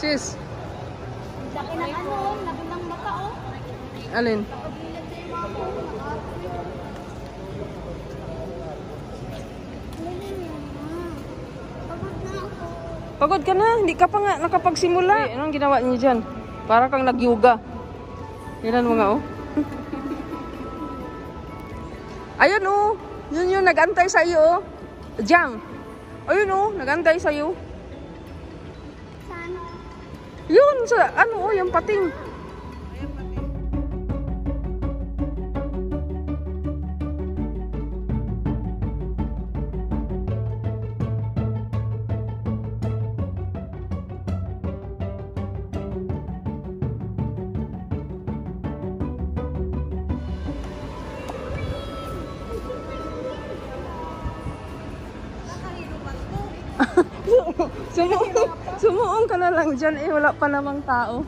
Sis. Laki ng ano, laki ng mata, oh. Alin? Pagilid sa yung mga Pagod na ako. Pagod ka na, hindi ka pa nga nakapagsimula. Hey, anong ginawa niyo dyan? Para kang nag-yoga. Tingnan mo nga, oh. Ayun, oh. Yun yung nag-antay sa iyo, oh. Jang. Ayun, oh. Nag-antay sa iyo. Saan? Yun, sa ano, oh, yung pating. Sumuong ka na lang dyan, eh, wala pa namang tao.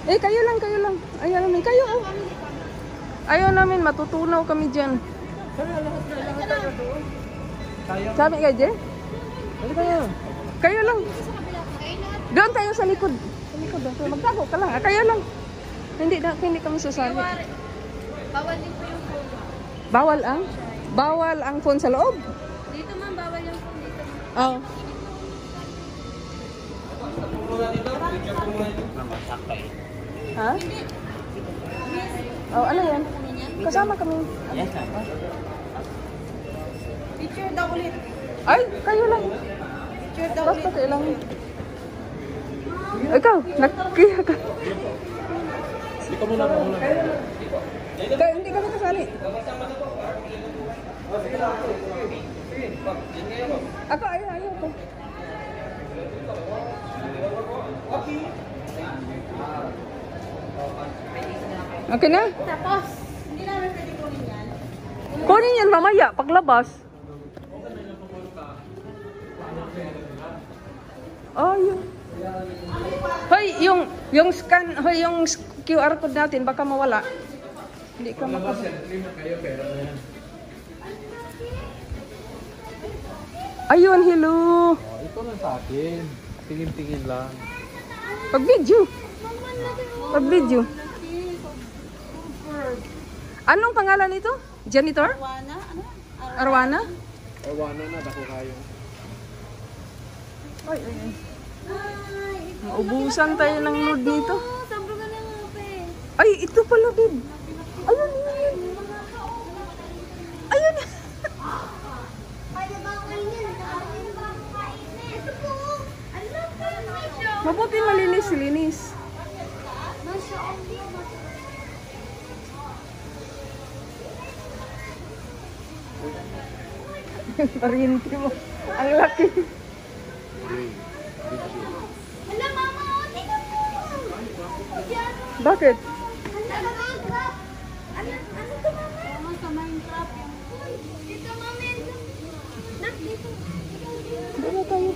Eh, kayo lang, kayo lang. Ayaw namin, kayo, oh. Ayaw namin, matutunaw kami dyan. Sabi ka, Je? Kayo lang. Doon tayo sa likod. Sa likod, magtago ka lang. Kayo lang. Hindi kami susali. Bawal din po yung phone. Bawal ang phone sa loob. Dito man, bawal yung phone dito. Oo. Ha? Oh, ano yan? Kasama kami. Yes, Picture daw ulit. Ay, kayo lang. Picture daw Basta kailangan. Ikaw, nakikiya ka. Hindi ka muna. Hindi kami kasali. Ako, ayaw ko. Okay na? Tapos, hindi namin pwede kunin yan. Kunin yan mamaya, paglabas. Oh, yun. Hoy, yung scan, hoy, yung QR code natin baka mawala. Hindi ka Ayun, hello. Oh, ito lang sa akin. Tingin-tingin lang. Pag video. Pag video. Anong pangalan nito? Janitor? Arwana? Ano? Arwana? Arwana na, dako kayo. Ay, ay, ay. Maubusan tayo ng load nito. Sabro ka na nga, pe. Ay, ito pala, babe. Ayun, ayun. Ayun. Mabuti malinis-linis. Parinti mo. Ang laki. Hala, mama, tingnan mo. Bakit? Ano to, mama? Mama, sa Minecraft. Dito, mama. Dito. Dito tayo.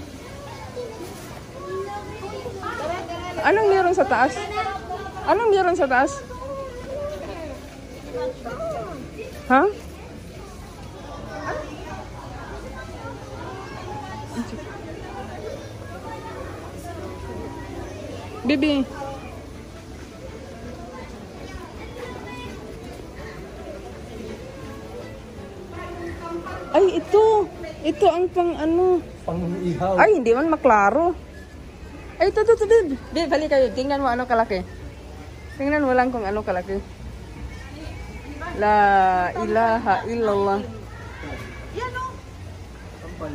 Anong meron sa taas? Anong meron sa taas? Ha? Bibi. Ay, ito. Ito ang pang ano. Pang-ihaw. Ay, hindi man maklaro. Ay, ito, babe. Babe, balik kayo. Tingnan mo ano kalaki. Tingnan mo lang kung ano kalaki. La ilaha illallah. Yan, o. Tampal.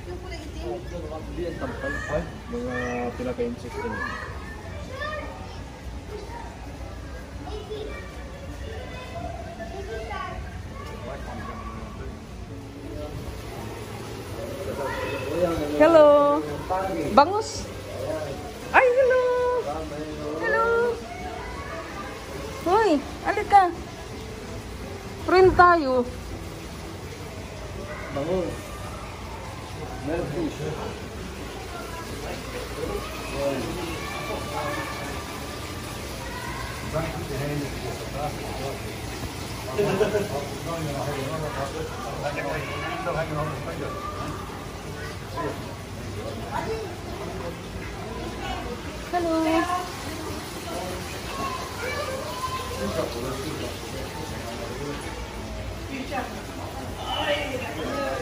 Yung kulay itim. Yan, tampal. Ay, mga pinaka-insect din. Hello. Bangus. Ay, hello. Hello. Hoy, alik ka. Friend tayo. Bangus. Meron fish. Hello.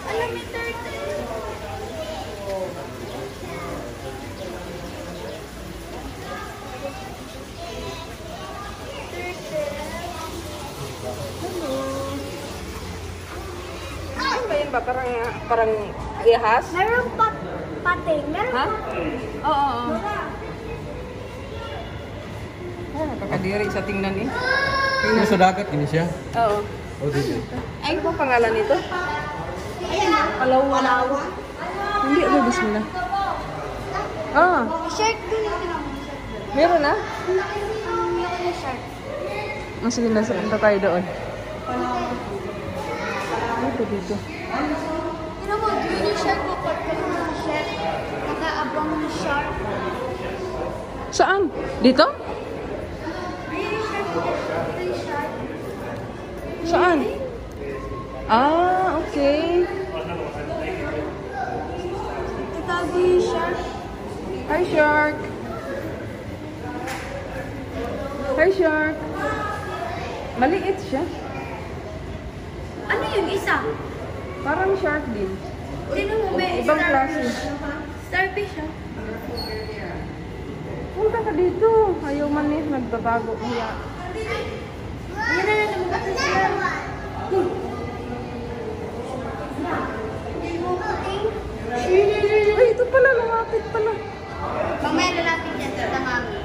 Alam mo, 30. Ano ba yun ba? Parang ihas? Meron pating. Meron Ha? pating. Oo, oo. Ay, nakakadiri sa tingnan eh. Tingnan sa dagat ini siya. Oo. Oh, dito. Ano ba pangalan nito? Palawa. Hindi, ano, bismillah. Ah, Shark din ito. meron na? Yung shark. Sige, nasa punta tayo doon. Dito. Tignan mo, green shark o purple shark. Nakaabang ng shark. Saan? Dito? Green shark o green shark. Saan? Ah, okay. Ito, green shark. Hi, shark. Hi, shark. Maliit siya. Ano yung isa? Parang shark din. Tignan mo, may Ibang klase. starfish siya. Punta ka dito. Ayaw man eh. Nagtatago. Hiya. Yan na natin mga sila. Ay, ito pala. Lumapit pala. Mamaya lalapit yan sa mami.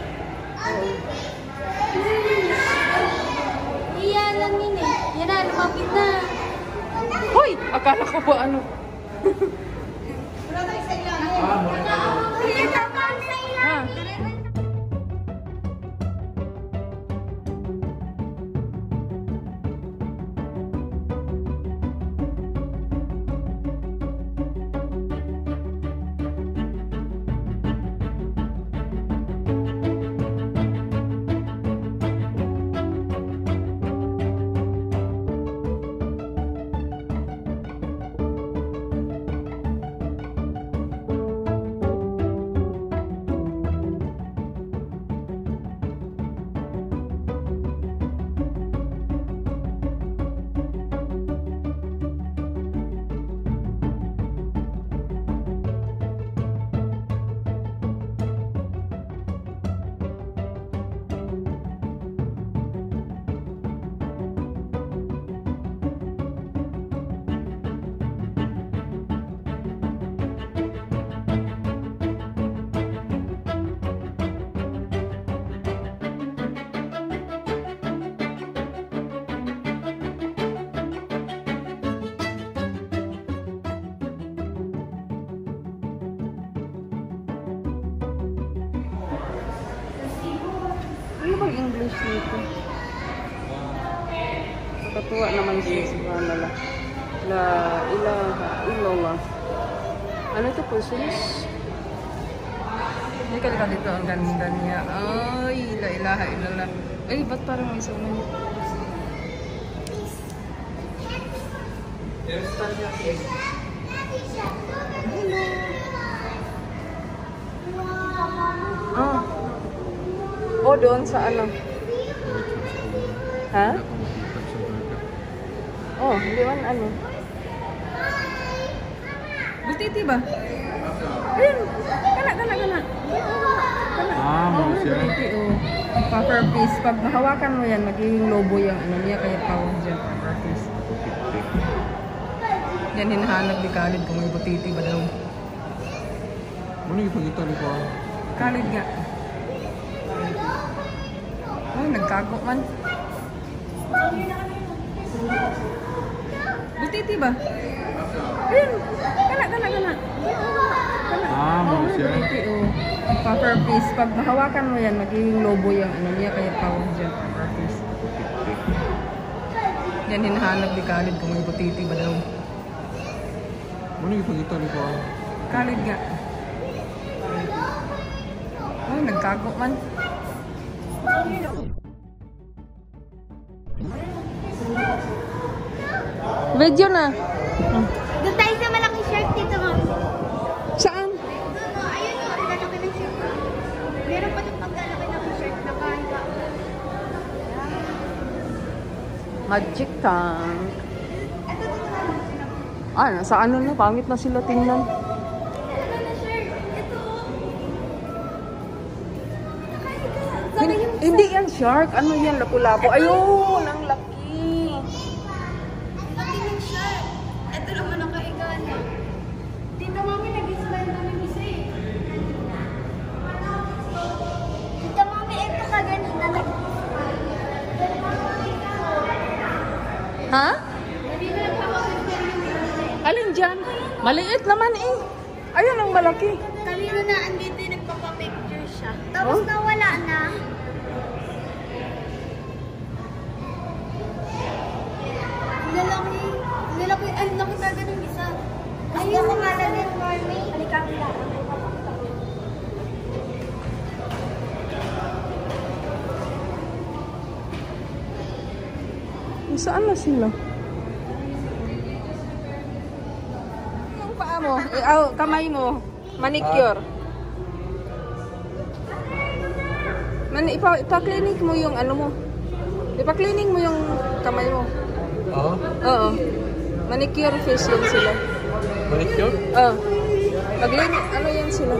Iyan lang yun eh. Yan na, lumapit na. Hoy! Akala ko ba ano? Wala tayo sa ilalim. Iyan lang kami sa ilalim. Ano bang English nito? Nakatuwa naman siya, subhanallah. La ilaha illallah. Ano ito po, sis? Hindi ka dito, ang ganda niya. Ay, la ilaha illallah. Ay, ba't parang may sunan? Ah. O, doon sa ano? Ha? Oh, hindi man ano. Butiti ba? Ayun! Kana. Ah, Oh, mau siya. butiti, oh. Puffer fish. Pag hawakan mo yan, magiging lobo yung ano niya, kaya tawag dyan, puffer fish. Yan, hinahanap ni Khalid kung may butiti ba daw. Ano yung pagkita ni ko? Khalid nga. Ay, nagkago man. Butiti ba? Ayun! Kana. Ah, mau siya. Butiti, oh. Puffer fish. Pag hawakan mo yan, magiging lobo yung ano niya, kaya tawag dyan, puffer fish. Yan, hinahanap ni Khalid kung may butiti ba daw. Ano yung pagkita ni ko? Khalid nga. Ay, nagkago man. Video na. Doon tayo sa malaking shark dito, ma'am. Saan? Doon, oh, ayun o. Ang lalaki ng shark. Meron pa yung paglalaki ng shark na kahiga. Magic tank. Ito, dito. Ah, nasa ano na, pangit na sila tingnan. Ito na shark. Ito, oh. Nakahiga. Sabi yung Hindi yan shark. Ano yan? Lapu-lapu. Ayun, ang laki. laki ng shark. Ito naman ang kahiga niya. Dito, mami, nag-slide namin isa eh. Dito, mami, ito ka ganito. Ha? Alin dyan? Maliit naman eh. Ayun ang malaki. Kanina na andito yung nagpapapicture siya. Tapos Oh? nawala na. Lalaki. Lalaki. Ay, laki talaga ng isa. Ayun ang lalaki ng Marmy. Halika ka. Saan na sila? Yung paa mo, kamay mo, manicure. Ipa-cleaning mo yung ano mo. Ipa-cleaning mo yung kamay mo. Oo? Oo. Manicure facial sila. Manicure? Oo. Maglinis, ano yan sila?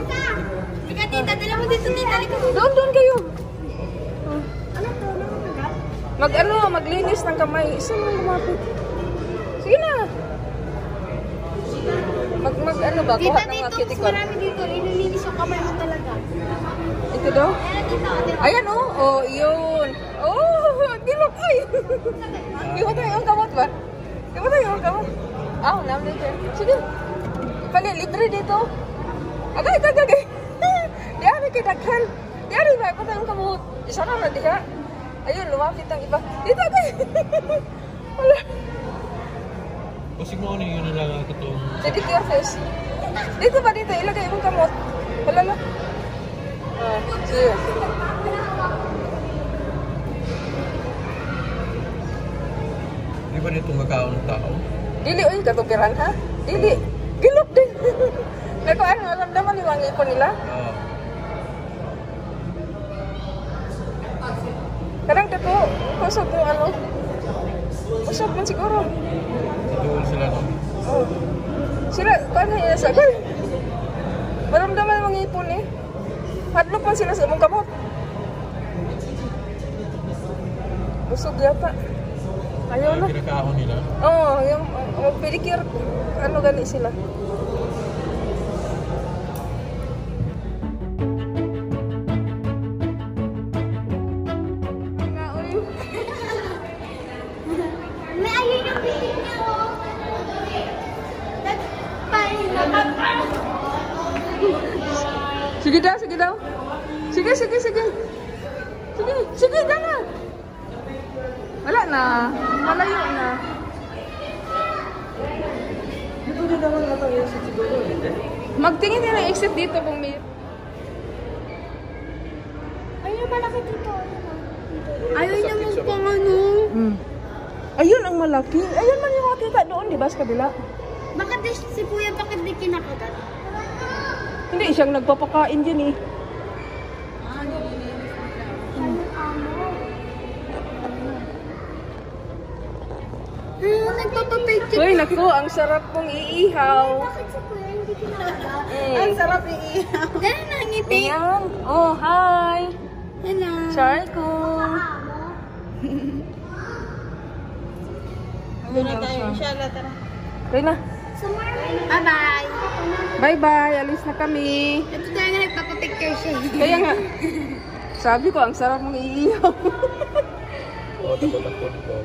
Teka, tita. Dala mo dito, tita. Halika. Doon kayo. Ano to? Maglinis ng kamay. Isa mo lumapit. Sige na. Ano ba? Tita, Kuha ng mga dito. Mas cuticle. marami dito. Inilinis yung kamay mo talaga. Ito daw? Ayan, tita. Ayan oh. Oh, yun. Oh, dilok ay. Di mo tayo ang kamot ba? Di mo tayo ang kamot? Ah, namin dyan. Sige. Pali, libre dito. Agay. Diyan, kitaghan. Diyan, ba? Ipatay ang kamot. Isa na diha. Ayun, lumapit ang iba. Dito, agay. Wala. Kasi mo ano yun lang ako itong... Pedicure face. Dito ba dito? Ilagay mong kamot. Wala lang. Ah, sige. Di ba dito magkaon ng tao? Dili, uy, katupiran ha? Dili. Gilok din. Naku, ano, naramdaman yung mga ipon nila? Oo. Karang kato, kusog mo ano? Kusog man siguro. Doon sila no? Oh. Sila, paano yun sa akin? Maramdaman yung mga ipon eh. Hadlok man sila sa imong kamot. Busog yata. Ayaw na. Pinakaon nila. Oo, yung pedicure, ano gani sila. Nga, uy. May ayun yung piling niya, oh. Sige daw. Sige, dala. Wala na. Malayo na. Dito na naman ata yung siguro. Magtingin din ang exit dito kung may... Ayun, malaki dito. Ayun naman pang ano. Ayun ang malaki. Ayun man yung makita doon, di ba? Sa kabila. Bakit si Kuya, bakit di kinakagat? Hindi siyang nagpapakain dyan eh. Nagpapapicture. Uy, naku, ang sarap pong iihaw. Bakit si Kuya hindi kinakagat? Ang sarap iihaw. Ganun na ang ngiti. Ayan. Oh, hi. Hello. Char ko. Tara. Rina, Bye-bye. bye-bye. Alis na kami. Ito tayo na nagpapapicture siya. Kaya nga, sabi ko, ang sarap mong iihaw. Oo, takot ko.